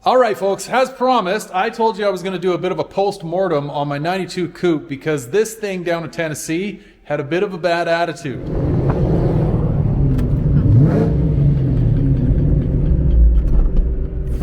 All right, folks, as promised, I told you I was going to do a bit of a post-mortem on my 92 coupe because this thing down in Tennessee had a bit of a bad attitude.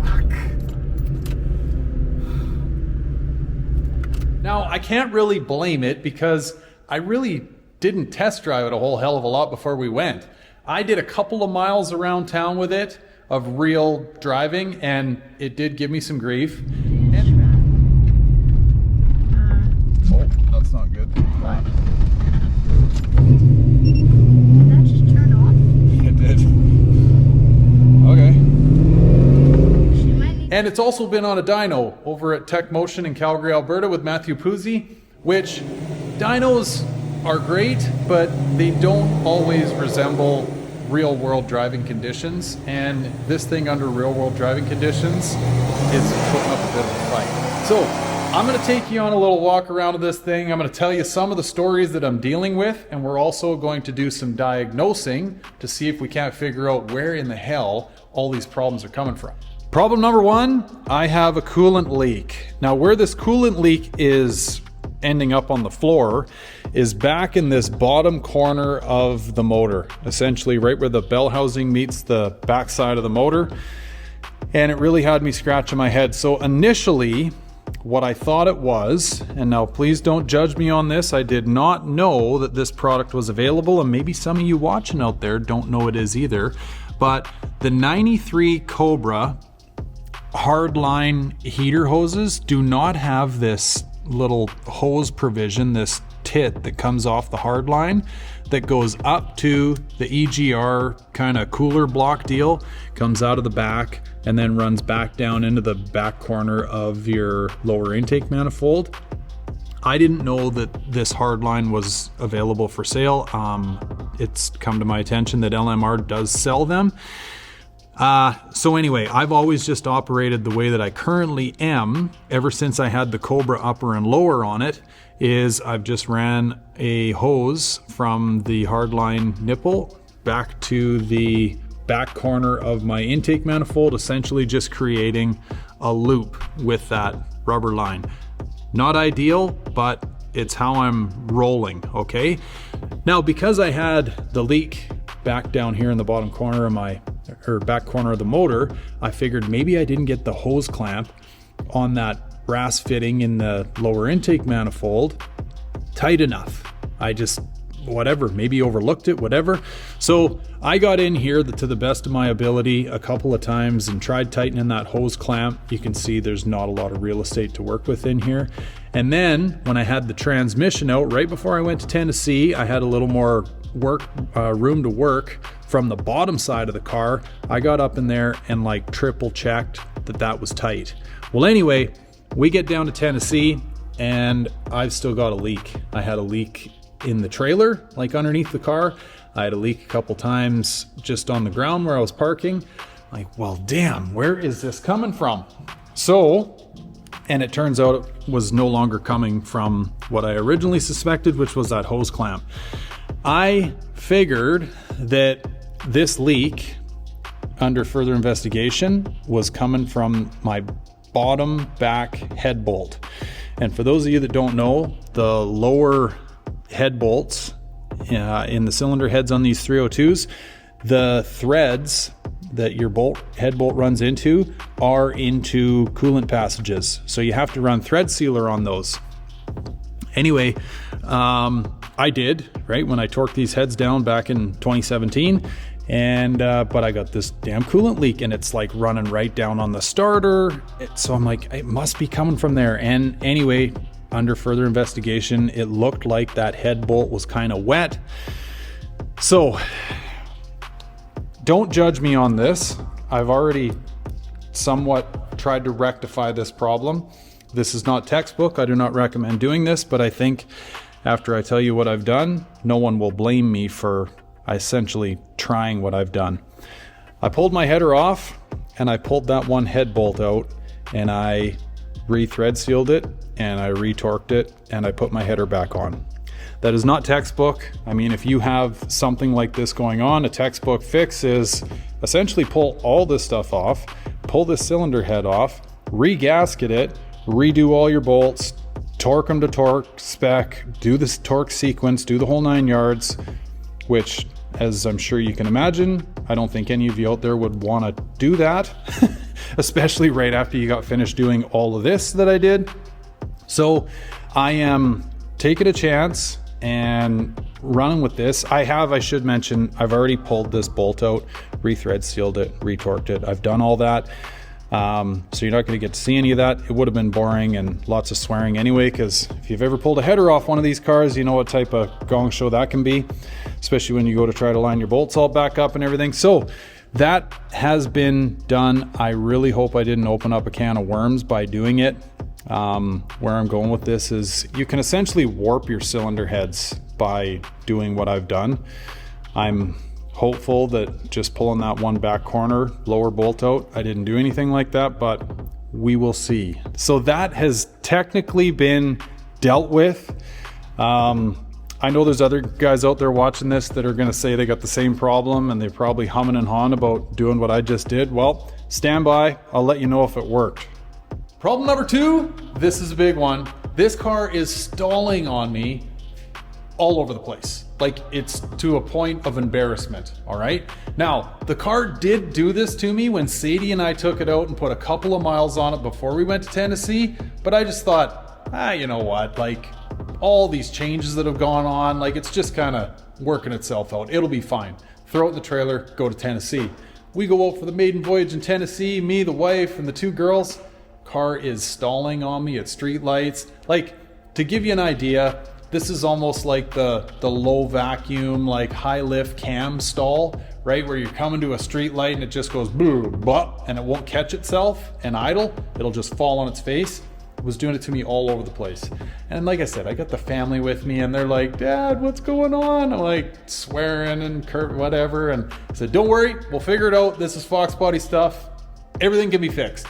Fuck. Now, I can't really blame it because I really didn't test drive it a whole hell of a lot before we went. I did a couple of miles around town with it of real driving, and it did give me some grief. Oh, that's not good. Did that just turn off? It did. Okay. And it's also been on a dyno over at Tech Motion in Calgary, Alberta with Matthew Puzzi, which dynos are great, but they don't always resemble real world driving conditions, and this thing under real world driving conditions is putting up a bit of a fight. So I'm going to take you on a little walk around of this thing. I'm going to tell you some of the stories that I'm dealing with, and we're also going to do some diagnosing to see if we can't figure out where in the hell all these problems are coming from. Problem number one, I have a coolant leak. Now where this coolant leak is ending up on the floor is back in this bottom corner of the motor, essentially right where the bell housing meets the back side of the motor, and it really had me scratching my head. So initially what I thought it was, and now please don't judge me on this, I did not know that this product was available, and maybe some of you watching out there don't know it is either, but the 93 Cobra hardline heater hoses do not have this little hose provision, this tit that comes off the hard line that goes up to the EGR kind of cooler block deal, comes out of the back and then runs back down into the back corner of your lower intake manifold. I didn't know that this hard line was available for sale. It's come to my attention that LMR does sell them. So anyway, I've always just operated the way that I currently am ever since I had the Cobra upper and lower on it, is I've just ran a hose from the hardline nipple back to the back corner of my intake manifold, essentially just creating a loop with that rubber line. Not ideal, but it's how I'm rolling, okay? Now, because I had the leak back down here in the bottom corner of my back corner of the motor, I figured maybe I didn't get the hose clamp on that brass fitting in the lower intake manifold tight enough. I just, whatever, maybe overlooked it, whatever. So I got in here to the best of my ability a couple of times and tried tightening that hose clamp. You can see there's not a lot of real estate to work with in here. And then when I had the transmission out, right before I went to Tennessee, I had a little more room to work from the bottom side of the car. I got up in there and like triple checked that was tight. Well, anyway, we get down to Tennessee and I've still got a leak. I had a leak in the trailer, like underneath the car. I had a leak a couple times just on the ground where I was parking. Like, well, damn, where is this coming from? So, and it turns out it was no longer coming from what I originally suspected, which was that hose clamp. I figured that this leak, under further investigation, was coming from my bottom back head bolt. And for those of you that don't know, the lower head bolts in the cylinder heads on these 302s, the threads that your head bolt runs into are into coolant passages. So you have to run thread sealer on those. Anyway, I did, right, when I torqued these heads down back in 2017, and but I got this damn coolant leak and it's like running right down on the starter. So I'm like, it must be coming from there. And anyway, under further investigation, it looked like that head bolt was kind of wet. So don't judge me on this. I've already somewhat tried to rectify this problem. This is not textbook. I do not recommend doing this, but I think after I tell you what I've done, no one will blame me for essentially trying what I've done. I pulled my header off and I pulled that one head bolt out and I re-thread sealed it and I retorqued it and I put my header back on. That is not textbook. I mean, if you have something like this going on, a textbook fix is essentially pull all this stuff off, pull this cylinder head off, re-gasket it, redo all your bolts, torque them to torque spec, do this torque sequence, do the whole 9 yards, which, as I'm sure you can imagine, I don't think any of you out there would want to do that, especially right after you got finished doing all of this that I did. So I am taking a chance and running with this. I should mention, I've already pulled this bolt out, rethread sealed it, retorqued it. I've done all that. So you're not going to get to see any of that. It would have been boring and lots of swearing anyway, because if you've ever pulled a header off one of these cars, you know what type of gong show that can be, especially when you go to try to line your bolts all back up and everything. So that has been done. I really hope I didn't open up a can of worms by doing it. Where I'm going with this is you can essentially warp your cylinder heads by doing what I've done. I'm hopeful that just pulling that one back corner lower bolt out, I didn't do anything like that, but we will see. So that has technically been dealt with. I know there's other guys out there watching this that are going to say they got the same problem and they're probably humming and hawing about doing what I just did. Well, stand by, I'll let you know if it worked. Problem number 2, this is a big one. This car is stalling on me all over the place. Like, it's to a point of embarrassment, all right? Now, the car did do this to me when Sadie and I took it out and put a couple of miles on it before we went to Tennessee, but I just thought, you know what, like, all these changes that have gone on, like, it's just kind of working itself out. It'll be fine. Throw it in the trailer, go to Tennessee. We go out for the maiden voyage in Tennessee, me, the wife, and the 2 girls. Car is stalling on me at street lights. Like, to give you an idea, this is almost like the low vacuum, like high lift cam stall, right? Where you're coming to a street light and it just goes boo, but, and it won't catch itself and idle. It'll just fall on its face. It was doing it to me all over the place. And like I said, I got the family with me and they're like, Dad, what's going on? I'm like swearing and whatever. And I said, don't worry, we'll figure it out. This is Foxbody stuff. Everything can be fixed.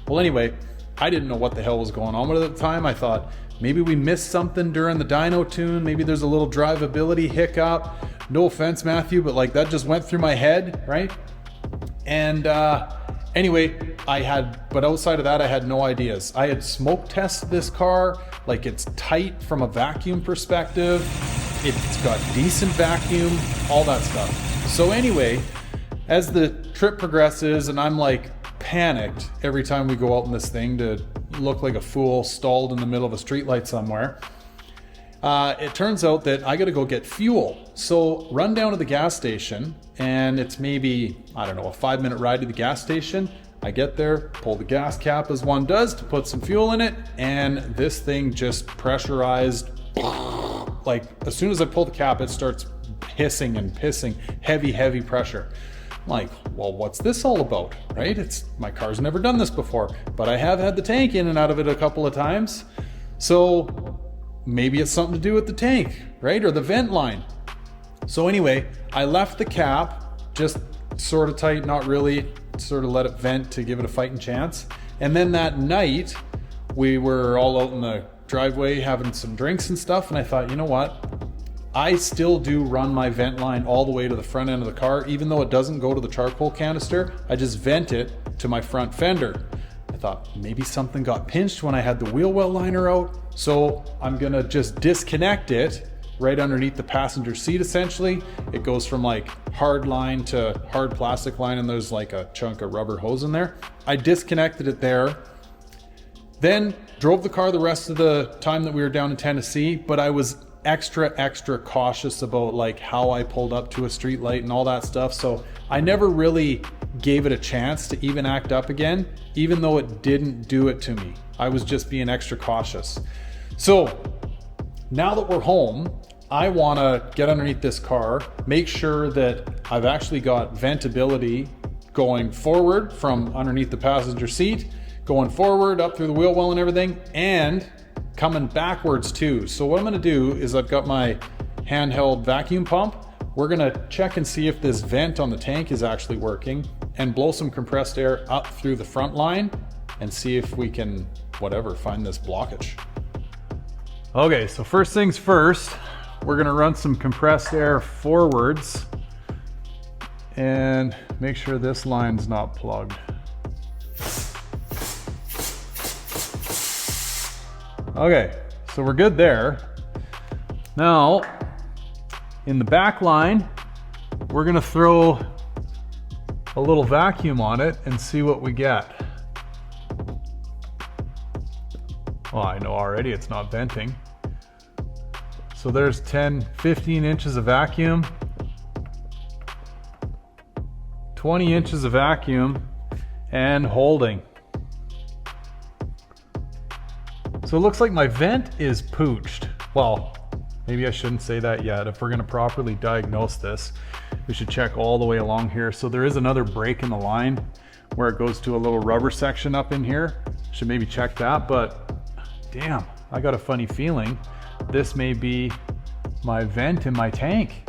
Well, anyway, I didn't know what the hell was going on with it at the time. I thought maybe we missed something during the dyno tune. Maybe there's a little drivability hiccup. No offense, Matthew, but like that just went through my head, right? And anyway, but outside of that, I had no ideas. I had smoke tested this car. Like, it's tight from a vacuum perspective. It's got decent vacuum, all that stuff. So anyway, as the trip progresses and I'm like panicked every time we go out in this thing to look like a fool stalled in the middle of a streetlight somewhere, it turns out that I gotta go get fuel. So run down to the gas station, and it's maybe, I don't know, a 5-minute ride to the gas station. I get there, pull the gas cap as one does to put some fuel in it, and this thing just pressurized. Like, as soon as I pull the cap, it starts hissing and pissing, heavy pressure. I'm like, well, what's this all about, right? My car's never done this before, but I have had the tank in and out of it a couple of times. So maybe it's something to do with the tank, right? Or the vent line. So anyway, I left the cap just sort of tight, not really, sort of let it vent to give it a fighting chance. And then that night, we were all out in the driveway having some drinks and stuff, and I thought, you know what? I still do run my vent line all the way to the front end of the car, even though it doesn't go to the charcoal canister. I just vent it to my front fender. I thought maybe something got pinched when I had the wheel well liner out, so I'm gonna just disconnect it right underneath the passenger seat. Essentially, it goes from like hard line to hard plastic line, and there's like a chunk of rubber hose in there. I disconnected it there, then drove the car the rest of the time that we were down in Tennessee, but I was extra cautious about like how I pulled up to a street light and all that stuff. So I never really gave it a chance to even act up again, even though it didn't do it to me. I was just being extra cautious. So now that we're home, I want to get underneath this car, make sure that I've actually got ventability going forward from underneath the passenger seat, going forward up through the wheel well and everything, and coming backwards too. So what I'm gonna do is I've got my handheld vacuum pump. We're gonna check and see if this vent on the tank is actually working and blow some compressed air up through the front line and see if we can, find this blockage. Okay, so first things first, we're gonna run some compressed air forwards and make sure this line's not plugged. Okay, so we're good there. Now, in the back line, we're gonna throw a little vacuum on it and see what we get. Well, I know already it's not venting. So there's 10, 15 inches of vacuum, 20 inches of vacuum, and holding. So it looks like my vent is pooched. Well, maybe I shouldn't say that yet. If we're gonna properly diagnose this, we should check all the way along here. So there is another break in the line where it goes to a little rubber section up in here. Should maybe check that, but damn, I got a funny feeling this may be my vent in my tank.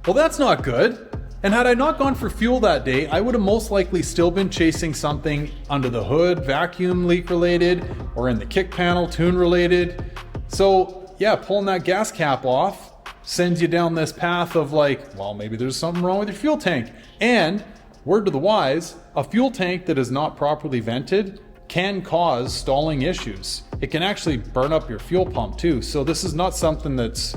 Well, that's not good. And had I not gone for fuel that day, I would have most likely still been chasing something under the hood, vacuum leak related, or in the kick panel, tune related. So yeah, pulling that gas cap off sends you down this path of like, well, maybe there's something wrong with your fuel tank. And word to the wise, a fuel tank that is not properly vented can cause stalling issues. It can actually burn up your fuel pump too. So this is not something that's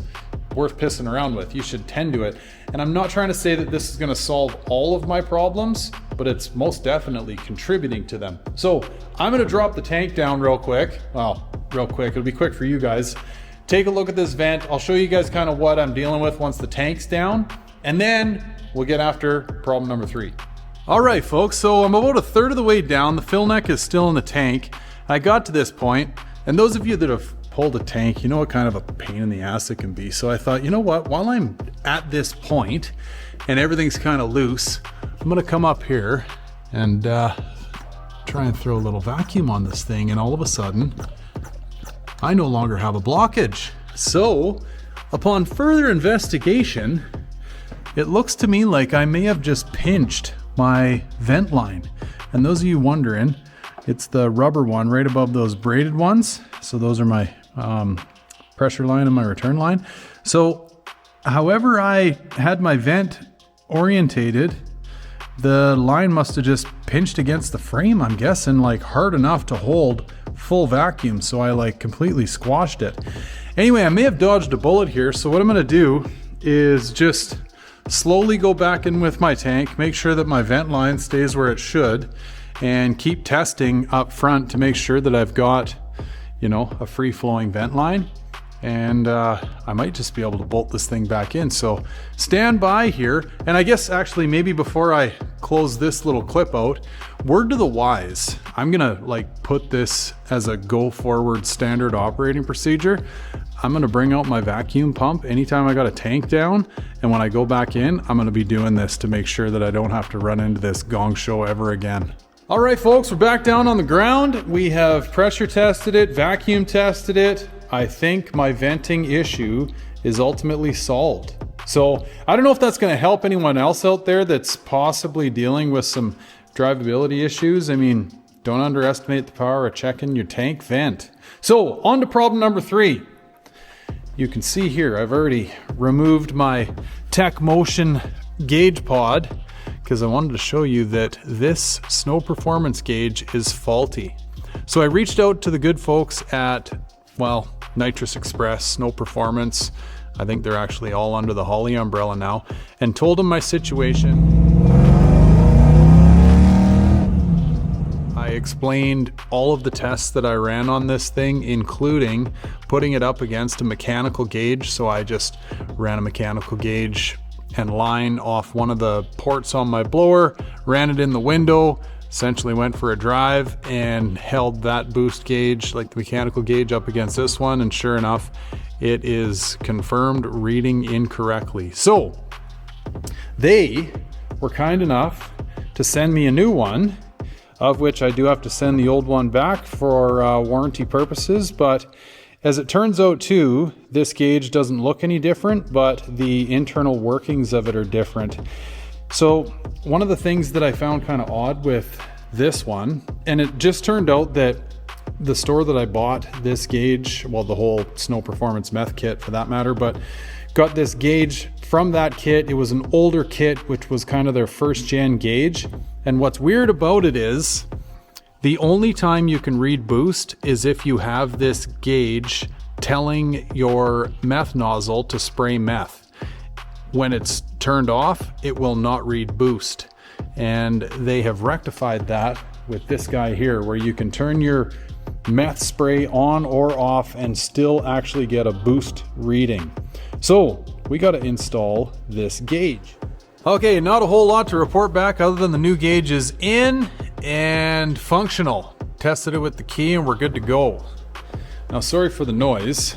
worth pissing around with. You should tend to it. And I'm not trying to say that this is gonna solve all of my problems, but it's most definitely contributing to them. So I'm gonna drop the tank down real quick. Well, real quick, it'll be quick for you guys. Take a look at this vent. I'll show you guys kind of what I'm dealing with once the tank's down, and then we'll get after problem number 3. All right, folks, so I'm about a third of the way down. The fill neck is still in the tank. I got to this point, and those of you that have pulled a tank, you know what kind of a pain in the ass it can be. So I thought, you know what, while I'm at this point and everything's kind of loose, I'm gonna come up here and try and throw a little vacuum on this thing, and all of a sudden, I no longer have a blockage. So, upon further investigation, it looks to me like I may have just pinched my vent line. And those of you wondering, it's the rubber one right above those braided ones. So those are my pressure line and my return line. So however I had my vent orientated, the line must have just pinched against the frame, I'm guessing, like hard enough to hold full vacuum. So I like completely squashed it. Anyway, I may have dodged a bullet here. So what I'm gonna do is just slowly go back in with my tank, make sure that my vent line stays where it should, and keep testing up front to make sure that I've got, you know, a free flowing vent line. And I might just be able to bolt this thing back in. So stand by here. And I guess actually maybe before I close this little clip out, word to the wise, I'm gonna like put this as a go forward standard operating procedure. I'm gonna bring out my vacuum pump anytime I got a tank down. And when I go back in, I'm gonna be doing this to make sure that I don't have to run into this gong show ever again. All right, folks, we're back down on the ground. We have pressure tested it, vacuum tested it. I think my venting issue is ultimately solved. So I don't know if that's going to help anyone else out there that's possibly dealing with some drivability issues. I mean, don't underestimate the power of checking your tank vent. So on to problem number 3. You can see here, I've already removed my Tech Motion gauge pod because I wanted to show you that this snow performance gauge is faulty. So I reached out to the good folks at, well, Nitrous Express, Snow Performance. I think they're actually all under the Holly umbrella now, and told them my situation. I explained all of the tests that I ran on this thing, including putting it up against a mechanical gauge. So I just ran a mechanical gauge and line off one of the ports on my blower, ran it in the window, essentially went for a drive and held that boost gauge, like the mechanical gauge, up against this one, and sure enough, it is confirmed reading incorrectly. So they were kind enough to send me a new one, of which I do have to send the old one back for warranty purposes. But as it turns out too, this gauge doesn't look any different, but the internal workings of it are different. So one of the things that I found kind of odd with this one, and it just turned out that the store that I bought this gauge, well, the whole Snow Performance meth kit for that matter, but got this gauge from that kit. It was an older kit, which was kind of their first gen gauge. And what's weird about it is The only time you can read boost is if you have this gauge telling your meth nozzle to spray meth. When it's turned off, it will not read boost. And they have rectified that with this guy here, where you can turn your meth spray on or off and still actually get a boost reading. So we got to install this gauge. Okay, not a whole lot to report back other than the new gauge is in and functional. Tested it with the key and we're good to go. Now, sorry for the noise.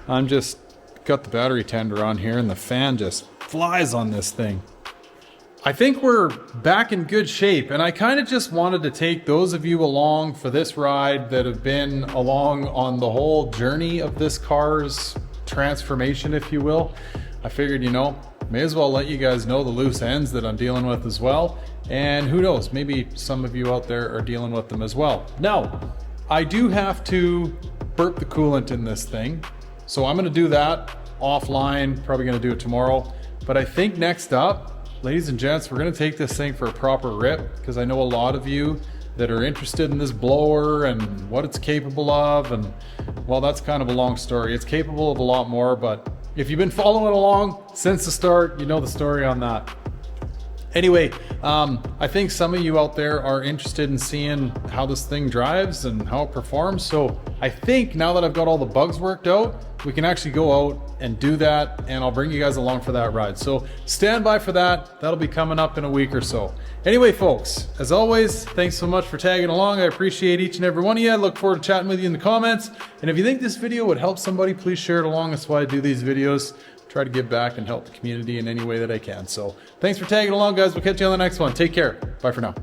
I'm just got the battery tender on here and the fan just flies on this thing. I think we're back in good shape, and I kind of just wanted to take those of you along for this ride that have been along on the whole journey of this car's transformation, if you will. I figured, you know, may as well let you guys know the loose ends that I'm dealing with as well. And who knows, maybe some of you out there are dealing with them as well. Now, I do have to burp the coolant in this thing. So I'm gonna do that offline, probably gonna do it tomorrow. But I think next up, ladies and gents, we're gonna take this thing for a proper rip, because I know a lot of you that are interested in this blower and what it's capable of, and well, that's kind of a long story. It's capable of a lot more, but if you've been following along since the start, you know the story on that. Anyway, I think some of you out there are interested in seeing how this thing drives and how it performs. So I think now that I've got all the bugs worked out, we can actually go out and do that, and I'll bring you guys along for that ride. So stand by for that. That'll be coming up in a week or so. Anyway, folks, as always, thanks so much for tagging along. I appreciate each and every one of you. I look forward to chatting with you in the comments. And if you think this video would help somebody, please share it along. That's why I do these videos. Try to give back and help the community in any way that I can. So thanks for tagging along, guys. We'll catch you on the next one. Take care. Bye for now.